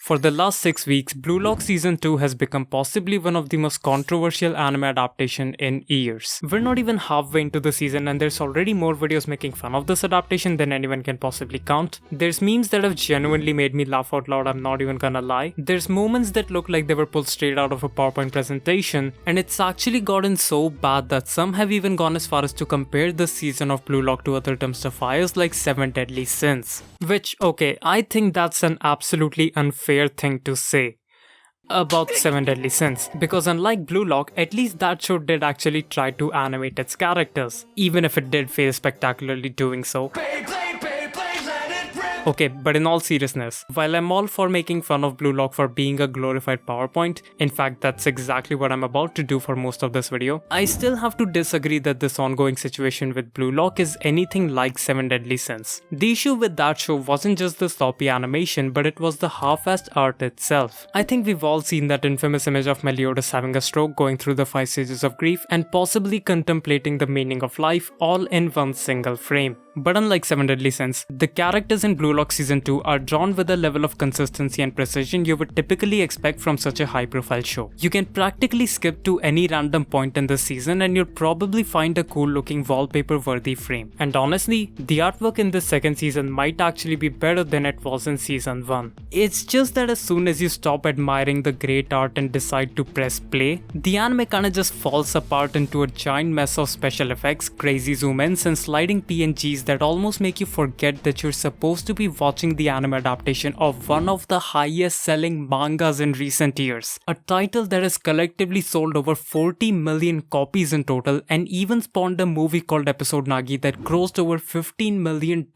For the last 6 weeks, Blue Lock Season 2 has become possibly one of the most controversial anime adaptation in years. We're not even halfway into the season and there's already more videos making fun of this adaptation than anyone can possibly count. There's memes that have genuinely made me laugh out loud, I'm not even gonna lie. There's moments that look like they were pulled straight out of a PowerPoint presentation, and it's actually gotten so bad that some have even gone as far as to compare this season of Blue Lock to other dumpster fires like 7 Deadly Sins. Which, okay, I think that's an absolutely unfair thing to say about 7 Deadly Sins, because unlike Blue Lock, at least that show did actually try to animate its characters, even if it did fail spectacularly doing so. Okay, but in all seriousness, while I'm all for making fun of Blue Lock for being a glorified PowerPoint, in fact that's exactly what I'm about to do for most of this video, I still have to disagree that this ongoing situation with Blue Lock is anything like 7 Deadly Sins. The issue with that show wasn't just the sloppy animation, but it was the half-assed art itself. I think we've all seen that infamous image of Meliodas having a stroke, going through the 5 stages of grief, and possibly contemplating the meaning of life all in one single frame. But unlike 7 Deadly Sins, the characters in Blue Lock Season 2 are drawn with a level of consistency and precision you would typically expect from such a high-profile show. You can practically skip to any random point in the season and you'll probably find a cool-looking wallpaper-worthy frame. And honestly, the artwork in this second season might actually be better than it was in Season 1. It's just that as soon as you stop admiring the great art and decide to press play, the anime kinda just falls apart into a giant mess of special effects, crazy zoom-ins, and sliding PNGs that almost make you forget that you're supposed to be watching the anime adaptation of one of the highest selling mangas in recent years. A title that has collectively sold over 40 million copies in total and even spawned a movie called Episode Nagi that grossed over $15 million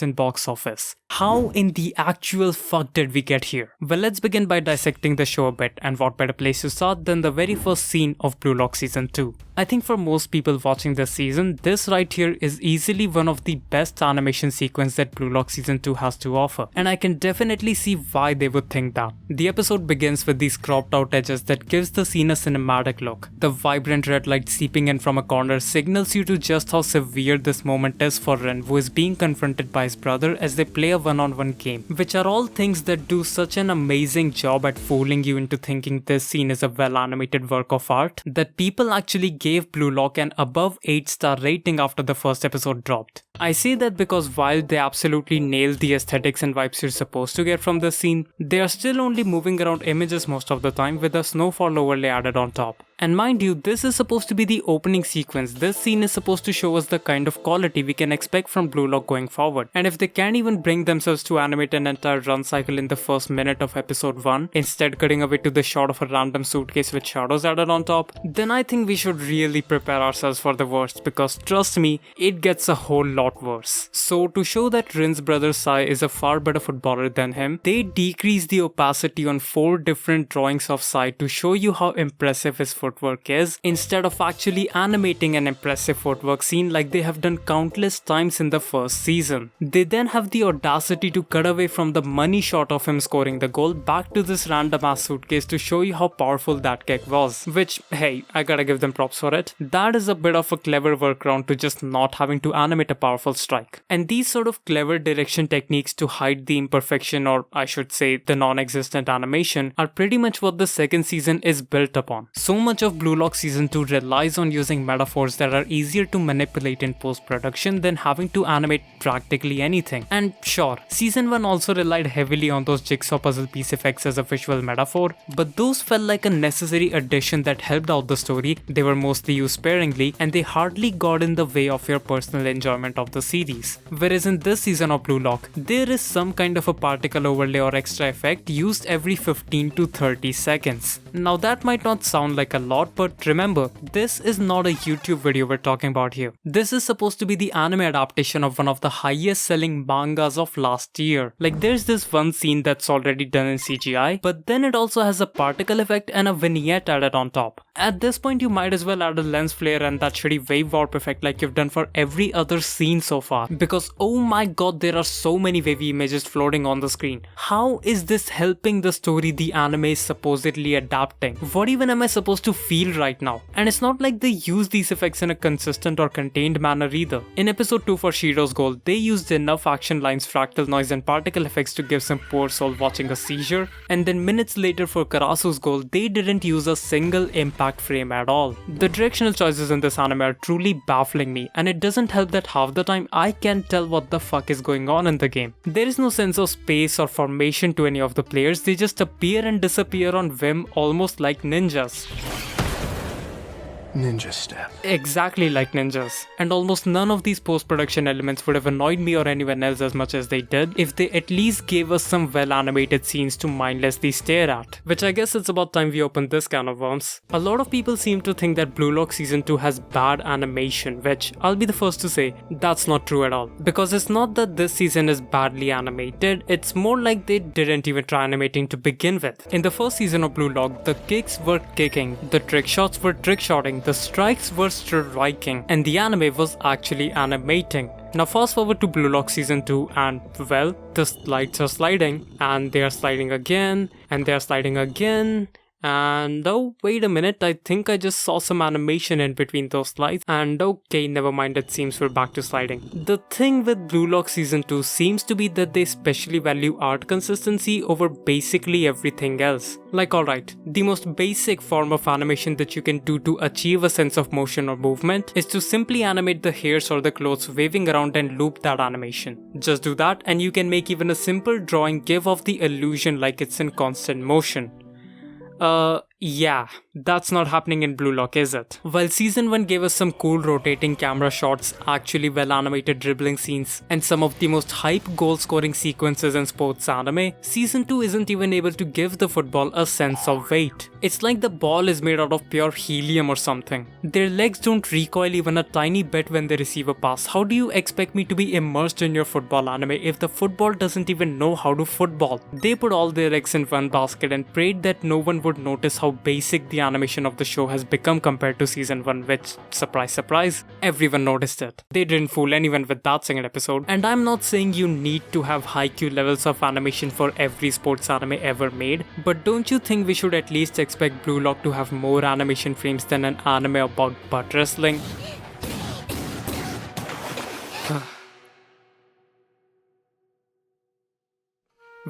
in box office. How in the actual fuck did we get here? Well, let's begin by dissecting the show a bit, and what better place to start than the very first scene of Blue Lock Season 2. I think for most people watching this season, this right here is easily one of the best animation sequence that Blue Lock Season 2 has to offer, and I can definitely see why they would think that. The episode begins with these cropped out edges that gives the scene a cinematic look. The vibrant red light seeping in from a corner signals you to just how severe this moment is for Ren, who is being confronted by his brother as they play a one-on-one game, which are all things that do such an amazing job at fooling you into thinking this scene is a well-animated work of art that people actually gave Blue Lock an above 8-star rating after the first episode dropped. I say that because while they absolutely nail the aesthetics and vibes you're supposed to get from the scene, they are still only moving around images most of the time with a snowfall overlay added on top. And mind you, this is supposed to be the opening sequence. This scene is supposed to show us the kind of quality we can expect from Blue Lock going forward. And if they can't even bring themselves to animate an entire run cycle in the first minute of episode 1, instead cutting away to the shot of a random suitcase with shadows added on top, then I think we should really prepare ourselves for the worst, because trust me, it gets a whole lot worse. So to show that Rin's brother Sai is a far better footballer than him, they decrease the opacity on 4 different drawings of Sai to show you how impressive his footwork is, instead of actually animating an impressive footwork scene like they have done countless times in the first season. They then have the audacity to cut away from the money shot of him scoring the goal back to this random ass suitcase to show you how powerful that kick was, which, hey, I gotta give them props for it. That is a bit of a clever workaround to just not having to animate a powerful strike. And these sort of clever direction techniques to hide the imperfection, or I should say the non-existent animation, are pretty much what the second season is built upon. So much of Blue Lock Season 2 relies on using metaphors that are easier to manipulate in post-production than having to animate practically anything. And sure, Season 1 also relied heavily on those jigsaw puzzle piece effects as a visual metaphor, but those felt like a necessary addition that helped out the story. They were mostly used sparingly, and they hardly got in the way of your personal enjoyment of the series. Whereas in this season of Blue Lock, there is some kind of a particle overlay or extra effect used every 15 to 30 seconds. Now that might not sound like a lot, but remember, this is not a YouTube video we're talking about here. This is supposed to be the anime adaptation of one of the highest selling mangas of last year. Like, there's this one scene that's already done in CGI, but then it also has a particle effect and a vignette added on top. At this point, you might as well add a lens flare and that shitty wave warp effect like you've done for every other scene seen so far, because oh my god, there are so many wavy images floating on the screen. How is this helping the story the anime is supposedly adapting? What even am I supposed to feel right now? And it's not like they use these effects in a consistent or contained manner either. In episode 2 for Shiro's Goal, they used enough action lines, fractal noise and particle effects to give some poor soul watching a seizure, and then minutes later for Karasu's Goal, they didn't use a single impact frame at all. The directional choices in this anime are truly baffling me, and it doesn't help that half the time I can't tell what the fuck is going on in the game. There is no sense of space or formation to any of the players, they just appear and disappear on whim, almost like ninjas. Ninja step. Exactly like ninjas. And almost none of these post-production elements would have annoyed me or anyone else as much as they did if they at least gave us some well-animated scenes to mindlessly stare at. Which I guess it's about time we open this can of worms. A lot of people seem to think that Blue Lock Season 2 has bad animation, which I'll be the first to say, that's not true at all. Because it's not that this season is badly animated, it's more like they didn't even try animating to begin with. In the first season of Blue Lock, the kicks were kicking, the trick shots were trick shotting, the strikes were striking, and the anime was actually animating. Now fast forward to Blue Lock Season 2 and well, the slides are sliding, and they are sliding again, and they are sliding again. And oh, wait a minute, I think I just saw some animation in between those slides, and okay, never mind, it seems we're back to sliding. The thing with Blue Lock Season 2 seems to be that they especially value art consistency over basically everything else. Like alright, the most basic form of animation that you can do to achieve a sense of motion or movement is to simply animate the hairs or the clothes waving around and loop that animation. Just do that and you can make even a simple drawing give off the illusion like it's in constant motion. Yeah, that's not happening in Blue Lock, is it? While Season 1 gave us some cool rotating camera shots, actually well animated dribbling scenes, and some of the most hype goal scoring sequences in sports anime, Season 2 isn't even able to give the football a sense of weight. It's like the ball is made out of pure helium or something. Their legs don't recoil even a tiny bit when they receive a pass. How do you expect me to be immersed in your football anime if the football doesn't even know how to football? They put all their eggs in one basket and prayed that no one would notice how basic the animation of the show has become compared to Season 1, which, surprise surprise, everyone noticed it. They didn't fool anyone with that single episode. And I'm not saying you need to have high Q levels of animation for every sports anime ever made, but don't you think we should at least expect Blue Lock to have more animation frames than an anime about butt wrestling?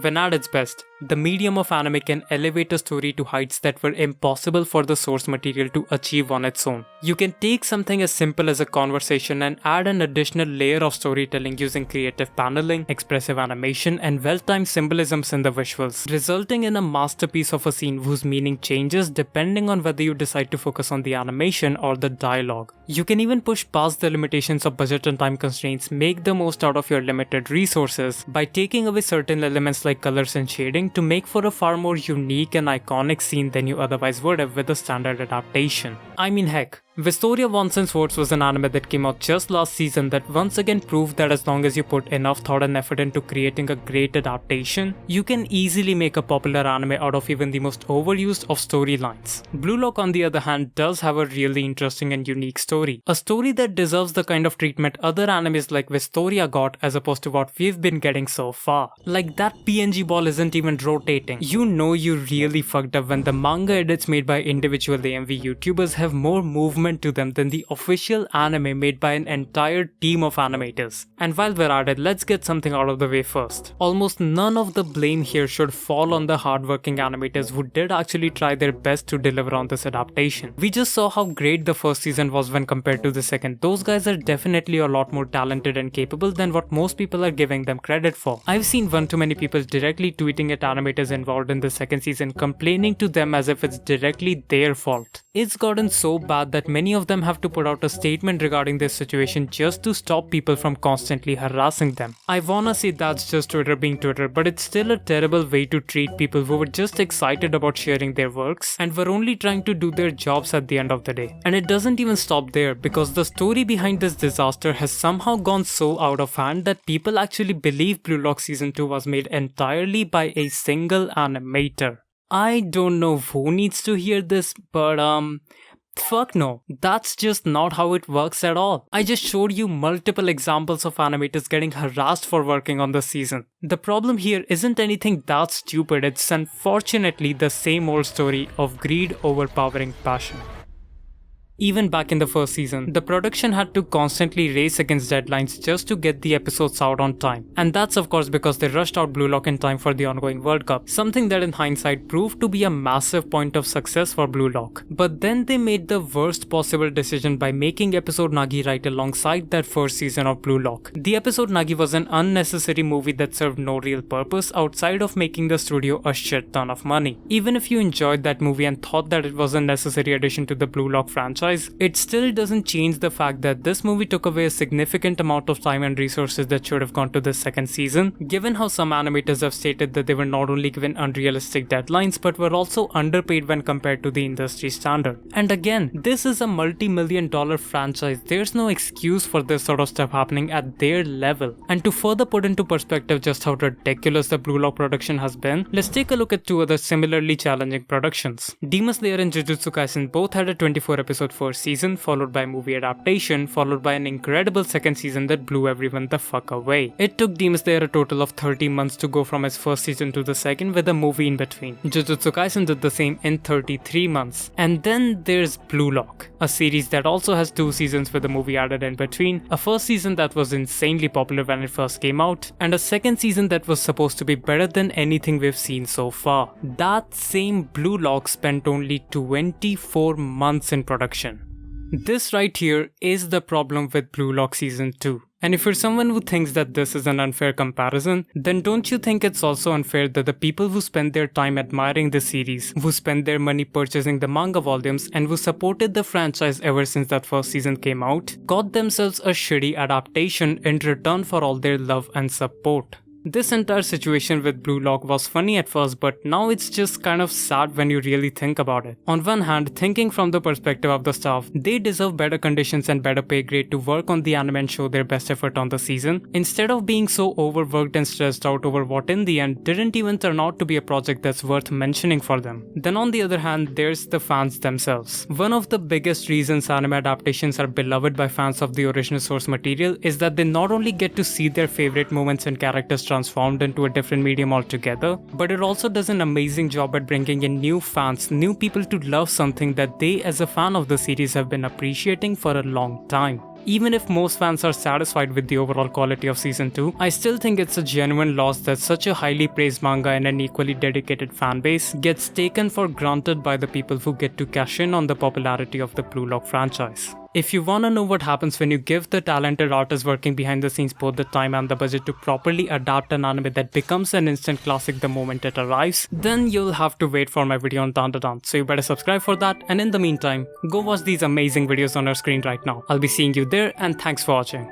When at its best, the medium of anime can elevate a story to heights that were impossible for the source material to achieve on its own. You can take something as simple as a conversation and add an additional layer of storytelling using creative paneling, expressive animation, and well-timed symbolisms in the visuals, resulting in a masterpiece of a scene whose meaning changes depending on whether you decide to focus on the animation or the dialogue. You can even push past the limitations of budget and time constraints, make the most out of your limited resources by taking away certain elements like colors and shading to make for a far more unique and iconic scene than you otherwise would have with a standard adaptation. I mean heck, Vistoria Wands and Swords was an anime that came out just last season that once again proved that as long as you put enough thought and effort into creating a great adaptation, you can easily make a popular anime out of even the most overused of storylines. Blue Lock on the other hand does have a really interesting and unique story. A story that deserves the kind of treatment other animes like Vistoria got as opposed to what we've been getting so far. Like that PNG ball isn't even rotating. You know you really fucked up when the manga edits made by individual AMV YouTubers have more movement to them than the official anime made by an entire team of animators. And while we're at it, let's get something out of the way first. Almost none of the blame here should fall on the hardworking animators who did actually try their best to deliver on this adaptation. We just saw how great the first season was when compared to the second. Those guys are definitely a lot more talented and capable than what most people are giving them credit for. I've seen one too many people directly tweeting at animators involved in the second season, complaining to them as if it's directly their fault. It's gotten so bad that many of them have to put out a statement regarding this situation just to stop people from constantly harassing them. I wanna say that's just Twitter being Twitter, but it's still a terrible way to treat people who were just excited about sharing their works and were only trying to do their jobs at the end of the day. And it doesn't even stop there, because the story behind this disaster has somehow gone so out of hand that people actually believe Blue Lock Season 2 was made entirely by a single animator. I don't know who needs to hear this, but Fuck no, that's just not how it works at all. I just showed you multiple examples of animators getting harassed for working on the season. The problem here isn't anything that stupid, it's unfortunately the same old story of greed overpowering passion. Even back in the first season, the production had to constantly race against deadlines just to get the episodes out on time. And that's of course because they rushed out Blue Lock in time for the ongoing World Cup, something that in hindsight proved to be a massive point of success for Blue Lock. But then they made the worst possible decision by making episode Nagi right alongside that first season of Blue Lock. The episode Nagi was an unnecessary movie that served no real purpose outside of making the studio a shit ton of money. Even if you enjoyed that movie and thought that it was a necessary addition to the Blue Lock franchise, it still doesn't change the fact that this movie took away a significant amount of time and resources that should have gone to the second season, given how some animators have stated that they were not only given unrealistic deadlines but were also underpaid when compared to the industry standard. And again, this is a multi-million-dollar franchise, there's no excuse for this sort of stuff happening at their level. And to further put into perspective just how ridiculous the Blue Lock production has been, let's take a look at two other similarly challenging productions. Demon Slayer and Jujutsu Kaisen both had a 24-episode first season, followed by a movie adaptation, followed by an incredible second season that blew everyone the fuck away. It took Demon Slayer a total of 30 months to go from its first season to the second, with a movie in between. Jujutsu Kaisen did the same in 33 months. And then there's Blue Lock, a series that also has 2 seasons with a movie added in between, a first season that was insanely popular when it first came out, and a second season that was supposed to be better than anything we've seen so far. That same Blue Lock spent only 24 months in production. This right here is the problem with Blue Lock Season 2. And if you're someone who thinks that this is an unfair comparison, then don't you think it's also unfair that the people who spend their time admiring the series, who spend their money purchasing the manga volumes, and who supported the franchise ever since that first season came out, got themselves a shitty adaptation in return for all their love and support? This entire situation with Blue Lock was funny at first, but now it's just kind of sad when you really think about it. On one hand, thinking from the perspective of the staff, they deserve better conditions and better pay grade to work on the anime and show their best effort on the season, instead of being so overworked and stressed out over what in the end didn't even turn out to be a project that's worth mentioning for them. Then on the other hand, there's the fans themselves. One of the biggest reasons anime adaptations are beloved by fans of the original source material is that they not only get to see their favorite moments and characters transformed into a different medium altogether, but it also does an amazing job at bringing in new fans, new people to love something that they as a fan of the series have been appreciating for a long time. Even if most fans are satisfied with the overall quality of Season 2, I still think it's a genuine loss that such a highly praised manga and an equally dedicated fan base gets taken for granted by the people who get to cash in on the popularity of the Blue Lock franchise. If you wanna know what happens when you give the talented artists working behind the scenes both the time and the budget to properly adapt an anime that becomes an instant classic the moment it arrives, then you'll have to wait for my video on Dandadan, so you better subscribe for that, and in the meantime, go watch these amazing videos on our screen right now. I'll be seeing you there, and thanks for watching.